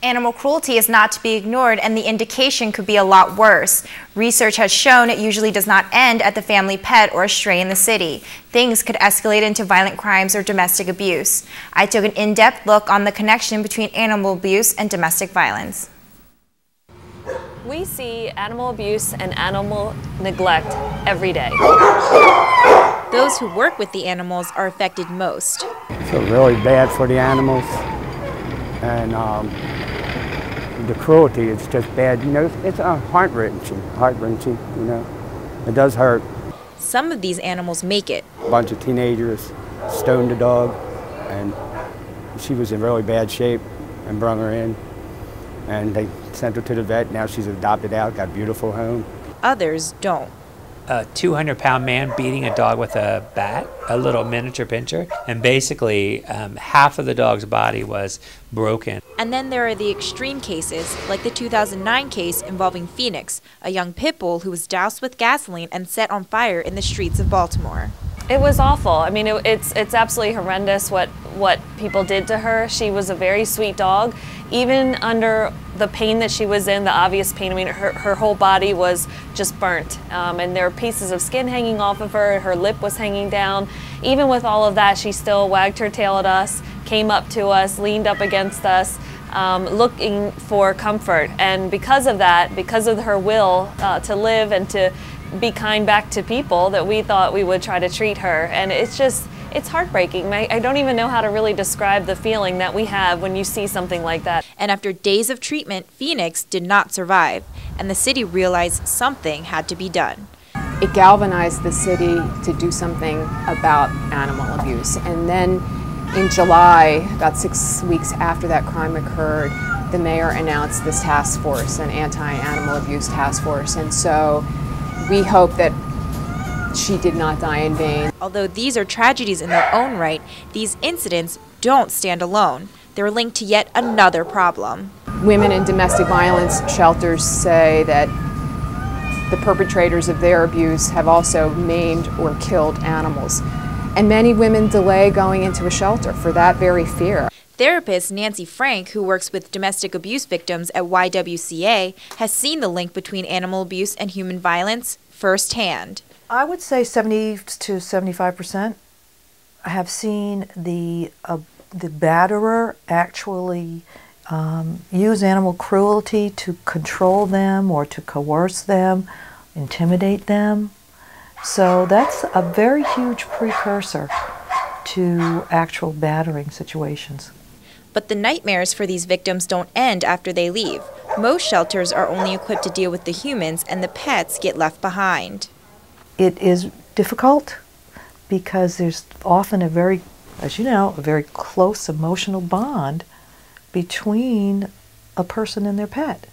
Animal cruelty is not to be ignored, and the indication could be a lot worse. Research has shown it usually does not end at the family pet or a stray in the city. Things could escalate into violent crimes or domestic abuse. I took an in-depth look on the connection between animal abuse and domestic violence. We see animal abuse and animal neglect every day. Those who work with the animals are affected most. I feel really bad for the animals, and the cruelty is just bad. You know, it's heart-wrenching, you know. It does hurt. Some of these animals make it. A bunch of teenagers stoned the dog, and she was in really bad shape, and brought her in, and they sent her to the vet. Now she's adopted out, got a beautiful home. Others don't. A 200-pound man beating a dog with a bat, a little miniature pinscher, and basically half of the dog's body was broken. And then there are the extreme cases, like the 2009 case involving Phoenix, a young pit bull who was doused with gasoline and set on fire in the streets of Baltimore. It was awful. I mean, it's absolutely horrendous what people did to her. She was a very sweet dog. Even under the pain that she was in, the obvious pain, I mean, her whole body was just burnt. And there were pieces of skin hanging off of her, her lip was hanging down. Even with all of that, she still wagged her tail at us, came up to us, leaned up against us, looking for comfort. And because of that, because of her will to live and to be kind back to people, that we thought we would try to treat her. And it's heartbreaking. I don't even know how to really describe the feeling that we have when you see something like that. And after days of treatment, Phoenix did not survive, and the city realized something had to be done. It galvanized the city to do something about animal abuse. And then in July, about 6 weeks after that crime occurred, the mayor announced this task force, an anti-animal abuse task force. And so we hope that she did not die in vain. Although these are tragedies in their own right, these incidents don't stand alone. They're linked to yet another problem. Women in domestic violence shelters say that the perpetrators of their abuse have also maimed or killed animals. And many women delay going into a shelter for that very fear. Therapist Nancy Frank, who works with domestic abuse victims at YWCA, has seen the link between animal abuse and human violence firsthand. I would say 70 to 75%. I have seen the batterer actually use animal cruelty to control them or to coerce them, intimidate them. So that's a very huge precursor to actual battering situations. But the nightmares for these victims don't end after they leave. Most shelters are only equipped to deal with the humans, and the pets get left behind. It is difficult because there's often a very, as you know, a very close emotional bond between a person and their pet.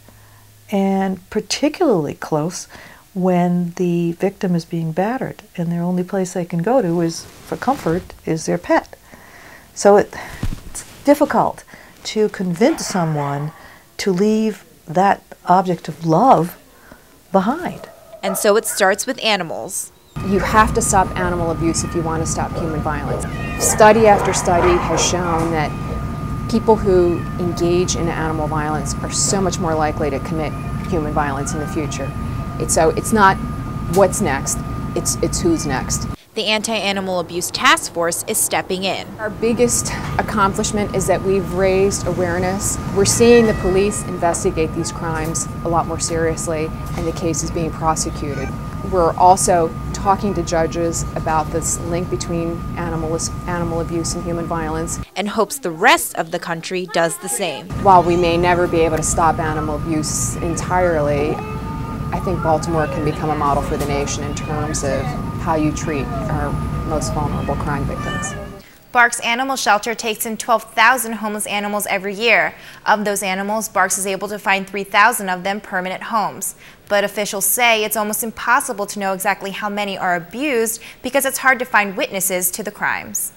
And particularly close when the victim is being battered and their only place they can go to is for comfort is their pet. So it's difficult to convince someone to leave that object of love behind. And so it starts with animals. You have to stop animal abuse if you want to stop human violence. Study after study has shown that people who engage in animal violence are so much more likely to commit human violence in the future. It's not what's next, it's who's next. The Anti-Animal Abuse Task Force is stepping in. Our biggest accomplishment is that we've raised awareness. We're seeing the police investigate these crimes a lot more seriously, and the case is being prosecuted. We're also talking to judges about this link between animal abuse and human violence. And hopes the rest of the country does the same. While we may never be able to stop animal abuse entirely, I think Baltimore can become a model for the nation in terms of how you treat our most vulnerable crime victims. Barks Animal Shelter takes in 12,000 homeless animals every year. Of those animals, Barks is able to find 3,000 of them permanent homes. But officials say it's almost impossible to know exactly how many are abused because it's hard to find witnesses to the crimes.